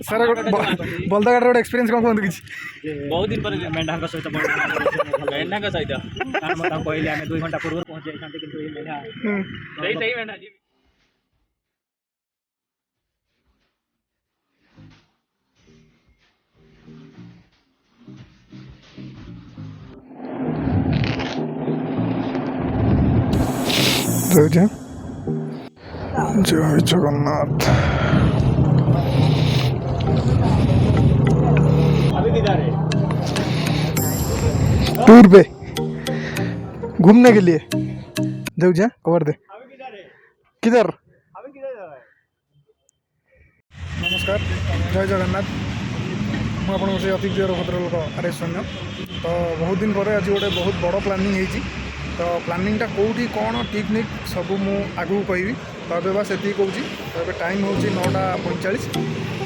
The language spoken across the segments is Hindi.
सर बलदा गाड़ी गोटे एक्सपीरियंस कौन कहते किसी बहुत दिन पर मेढा सहित मेढा सहित कहले आम 2 घंटा पूर्व पहुंच जाते कि मेढा सही मेढा जय जगन्नाथ। टूर पे घूमने के लिए जाऊ जा खबर दे किधर। नमस्कार जय जगन्नाथ। मुझे से अति प्रिय भद्रलोक आरेश शून्य। तो बहुत दिन पर आज गोटे बहुत बड़ प्लानिंग होती। तो प्लानिंगटा कौटी कौन टेक्निक सब मु आगू कहबी। तो ए बस ये कहूँ। तो ये टाइम हूँ 9:45।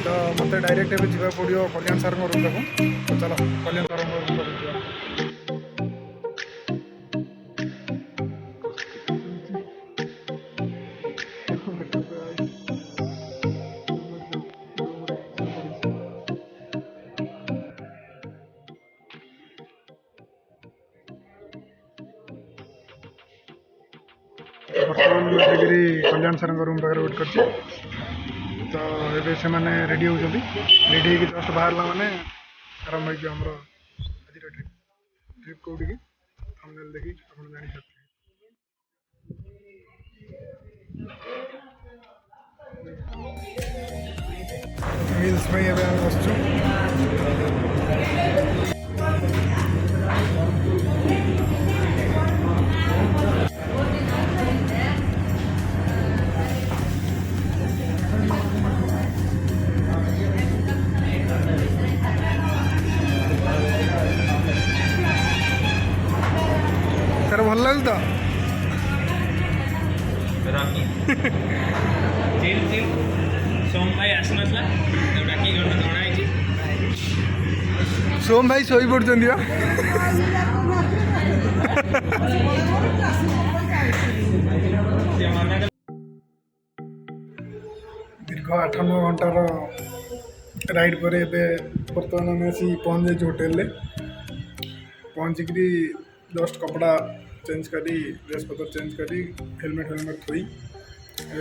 तो मत डायरेक्ट एवं जावाक पड़ो कल्याण सार रूम तक। तो चलो कल्याण सार रूम बर्तमान कल्याण सार रूम पाखे वेट कर। तो ये से मैंने रेडी होती रेडी होगी जस्ट बाहर मैंने आरंभ होमर आज ट्रिप ट्रिप कौटी थंबनेल देखी आप जानी सकते मिल्स में बसचु। सर भल लगे तो सोम भाई आसनसला डाकी जनाई सोम भाई शोई पड़ दीर्घ 8-9 घंटार राइड पर बर्तमान आम आसी पहुँच जाइए होटेल पहुँचिक जस्ट कपड़ा चेंज करी ड्रेस पतर चेंज करी हेलमेट थोई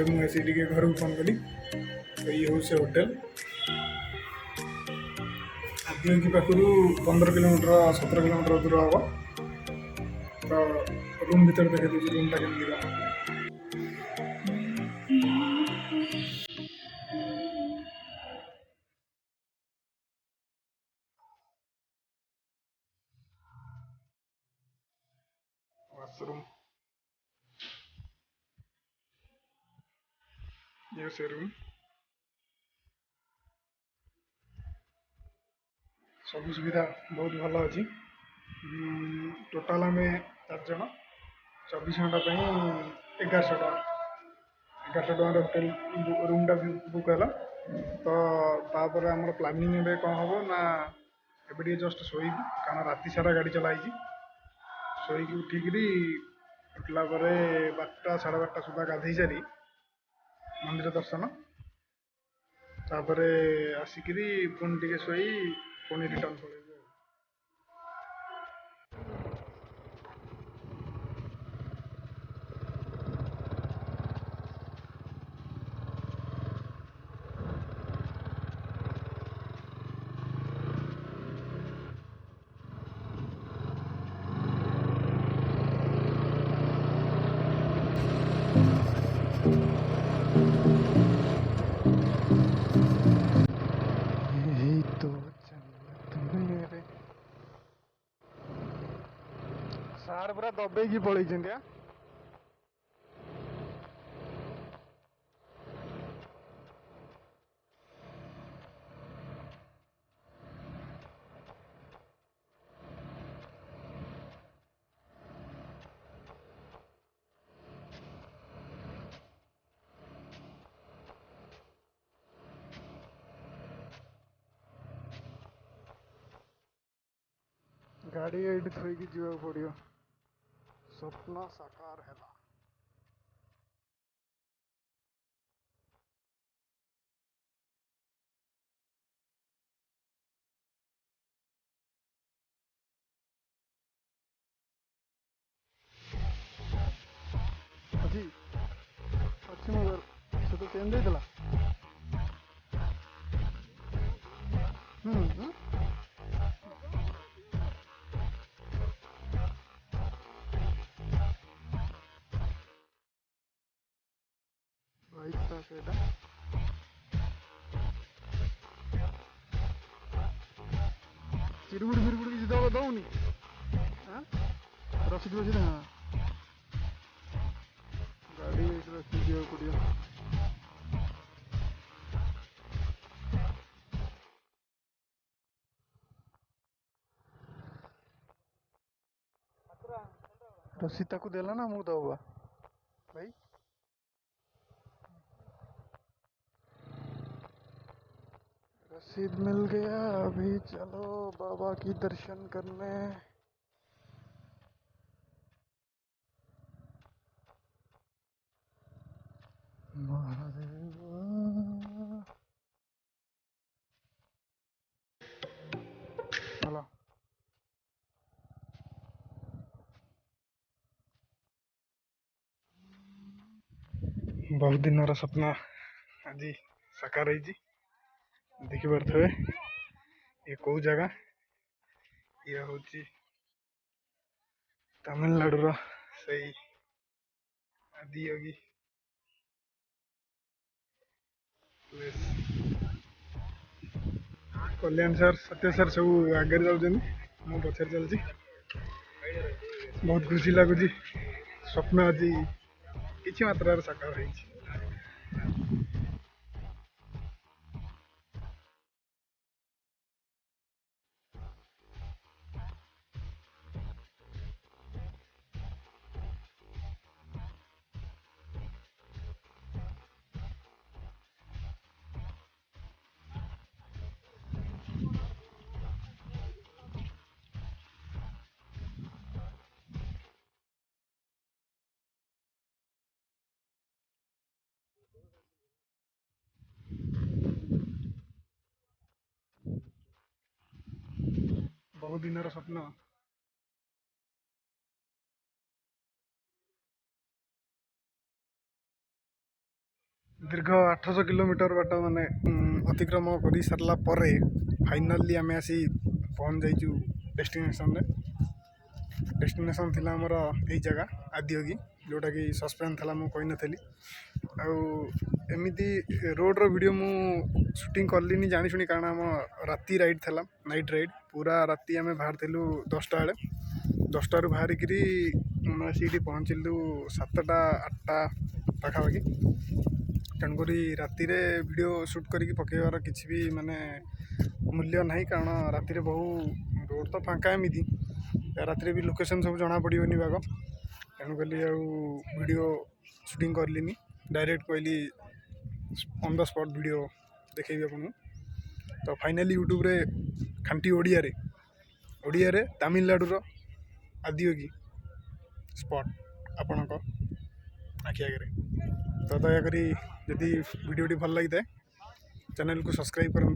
मुझे घर को फोन कली। तो ये हूँ से होटेल आदिवासी पाखु 15 किलोमीटर 17 किलोमीटर दूर हम। तो रूम भीतर देखे दूसरी रूमटा केमी वाशरूम ये से रूम सब सुविधा बहुत भल अच्छी। टोटाल आम 4 जन 24 घंटा 1100 टका होटेल रूमटा बुक है। तो तापर आम प्लानिंग ए कौन हम ना एबे जस्ट शोबी कारण राति सारा गाड़ी चलाई शोक उठिकी उठला 12टा 12:30 सुधा गाधे सारी मंदिर दर्शन तापर आसिक पुणी टे शोई पुणी रिटर्न पड़े। सार पूरा दबे पलि गाड़ी ये थोड़ी जावाक पड़ो स्वप्न साकार है। चेंज होइतला बाइक ता सेटा चिरुगुड़ फिरुगुड़ किसी दवा दौनी रसीद वसीद हाँ गाड़ी रसीद दिया पड़िया रसीद ताकू देला ना मुझे दवा भाई रसीद मिल गया अभी चलो बाबा की दर्शन करने चलो बहुत दिन सपना आज साकार हो देखी पारे ये कौ जगह ये हूँ तमिलनाडु से आदियोगी प्लेस कल्याण सर सत्य सर सब आगे जाऊँ मु पचर चलती बहुत खुशी लगुच स्वप्न आज किसी मात्रा साकार हो बहुत दिन स्वप्न दीर्घ 800 किलोमीटर बाट माने अतिक्रम कर सारा पर फाइनाली आम आसी पहुँच जाइचु डेस्टिनेशन थिला हमर यही जगह आदियोगी जोटा कि सस्पेंस था मुझे नथली एमती रोड रो वीडियो मु शूटिंग करलिनी जानी शुणी कारण आम राति राइड था नाइट राइड पूरा राति आम बाहर थिलु 10टा बेले 10टा रू बाहर सीटी पहुँचलु 7टा 8टा पाखापाखि तेणुक राति वीडियो शूट करके पकेबार किसी भी माने मूल्य ना कारण राति बहु रोड तो फांका एमती राति भी लोकेशन सब जना पड़ोनी बाग तेणुक वीडियो शूटिंग करलिनी डायरेक्ट कहली ऑन द स्पॉट वीडियो देखेबी आपन तो फाइनली यूट्यूब रे खांटी ओडिया रे तमिलनाडु आदियोगी स्पॉट आपण आखि आगे तो दयाकोरी जदि वीडियोटी भल लगी था चैनल को सब्सक्राइब करूँ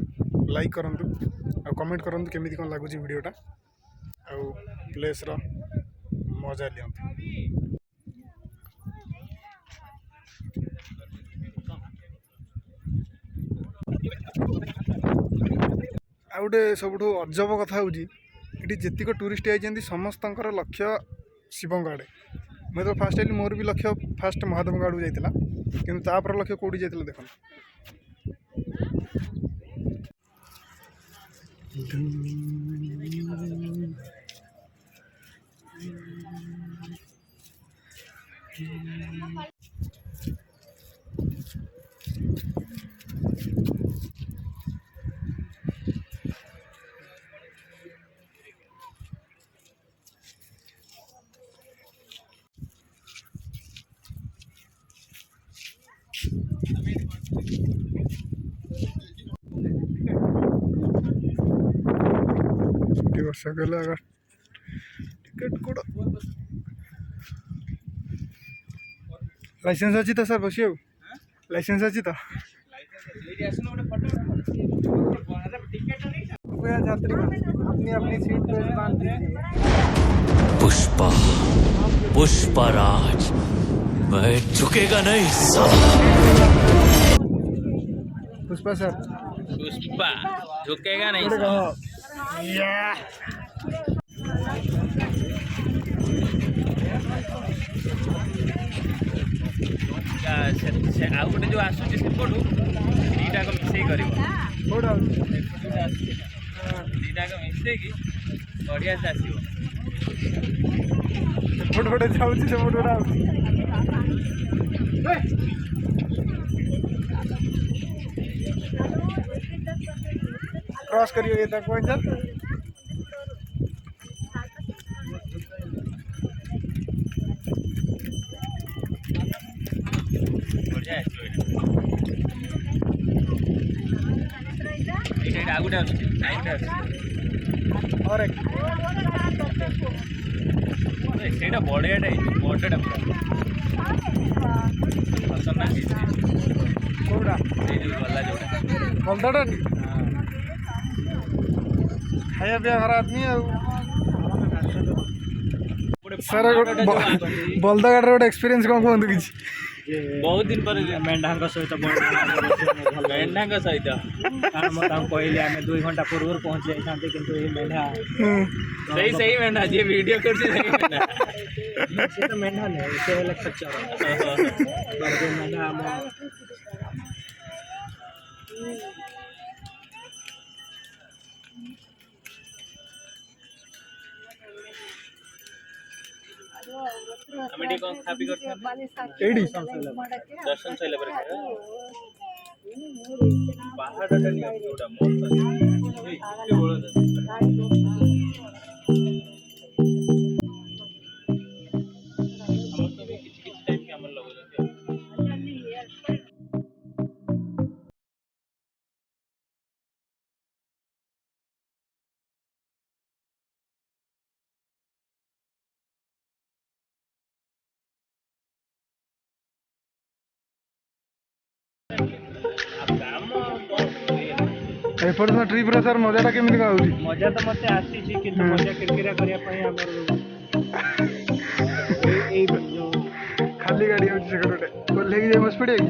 लाइक करूँ और कमेंट करूँ केमी कौन लगुच वीडियोटा आउ प्लेस रो मजा लियंतु आ गोटे सब अजब कथा हूँ ये जीक टूरिस्ट आई समस्त लक्ष्य शिव आड़े मैं तो फास्ट आई मोर भी लक्ष्य फास्ट महादेव आड़ू जाता कि लक्ष्य कौटी जाता देख वर्ष गला टिकेट कोड लाइसेंस अच्छी था सर बस लाइसेंस अच्छी था यात्री अपनी अपनी सीट पे बांध पुष्पा पुष्पराज मैं झुकेगा नहीं साला। पुष्पा सर पुष्पा झुकेगा नहीं थोड़े साला। कहो या ଆଉ ଗୋଟେ ଯୋଉ ଆସୁଛି ସେପଟୁ ଦିଟାକ ମିଶେଇ କରିବ କୋଉଟା ଦିଟାକ ମିଶେଇକି ବଢିଆ ସେ ଆସିବ। ସେପଟେ ଗୋଟେ ଯାଉଛି ସେପଟେ ଗୋଟେ ଆଉଛି क्रॉस करिए ये तक कोई सर ବଢିଆ ଆସିବ ଏଇଟା ଆଉ ଗୋଟେ ଆସୁଛି ଆଉ ଗୋଟେ ଆସୁଛି और एक ସେଇଟା ବଢିଆଟା ହେଇଛି ବଡଟା ପୁରା ପସନ୍ଦ ଲାଗିଛି कोड़ा ସେଇ ଯୋଉ ଗଲା ଯୋଉଟା बलदाटा खाया पिया घर आदमी सर बलदा गाड़ी गोटे एक्सपीरियंस कौन कहते किसी बहुत दिन पर मेंढाଙ୍କ ସହିତ मेंढाଙ୍କ ସହିତ କାରଣ ମୁଁ ତାଙ୍କୁ କହିଲି ଆମେ 2 ଘଣ୍ଟା ପୂର୍ବରୁ ପହଞ୍ଚି ଯାଇଥାନ୍ତେ କିନ୍ତୁ ଏଇ मेंढा ସେଇ मेंढा ଯିଏ ଭିଡ଼ିଓ କରୁଛି ସେଇ मेंढा ସେ ତ मेंढा ନୁହେଁ ସେ ହେଲେ ଖଚ୍ଚର मेंढा ଆମ ଆମେ ଟିକେ କଣ ଖାପି କରିଥାନ୍ତେ एडी ଦର୍ଶନ ସଇଲା ପରେ ପାହାଡ଼ଟା ନିଅ ଯୋଉଟା ମସ୍ତ ଏଇ କେତେ ବଡ଼ ଆମର ତ ବି କିଛି ଟାଇମ୍ କ୍ୟାମେରା ଲଗାଉଛନ୍ତି एपट ट्रिप रे सर मजाटा केମିତି गाउची मजा तो मत आसी किंतु मजा किरकिरा करिया पई हमर ए जो खाली गाड़ी होची से गोटे कोल्हे की बस पड़े की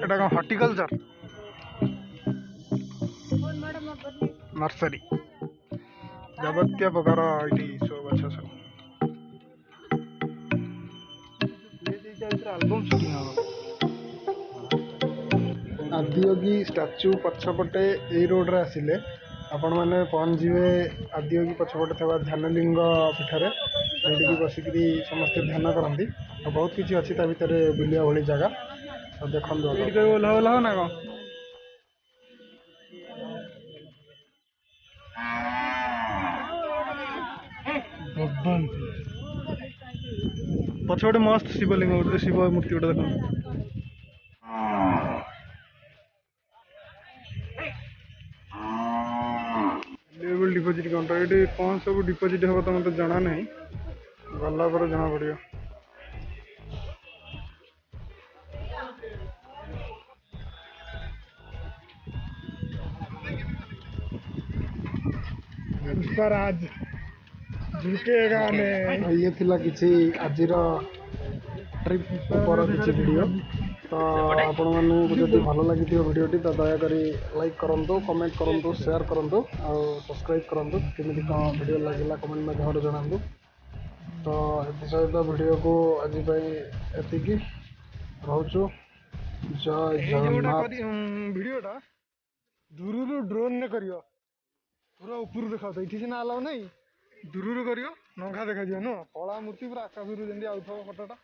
एटा कौन हॉर्टिकल्चर नर्सरी जबत्य प्रकार ये सब अच्छा सब एल्बम शूटिंग हम आदियोगी स्टाच्यू पछपटे ए रोड रे आसिले आपण मैंने पहुँचे आदियोगी पछपटे था ध्यानलिंग पीठर जोटि बसिक समस्त ध्यान करती बहुत किसी अच्छी ता भितर बुलिया भाई जगह देखो ओल्हा ओल्हा ना कौन पछपटे मस्त शिवलिंग गोटे शिव मूर्ति गोटे देख डिपोजिट काउंटर ये कौन सब डिपोजिट हम तो मतलब जाना नहीं गला पर जना पड़ो पुष्पराज झुकेगा नहीं ये थिला किछि आजिर ट्रिप पर किछि वीडियो तो आपण मानू जदि भल लगी वीडियोटी तो दयाकोरी लाइक करंतु कमेंट करंतु शेयर करंतु और सब्सक्राइब करंतु केमिति कौन वीडियो लगिला कमेंट में घर जणांतु तो ए सहित वीडियो को आज एतिकी रहूचु जय जगन्नाथ वीडियोटा दूर ड्रोन ने करियो पूरा ऊपर देखा ये सीना अलाउ नहीं दूर करियो नंगा देखा नुह कला मूर्ति पूरा आकाश जमी आउथो फटोटा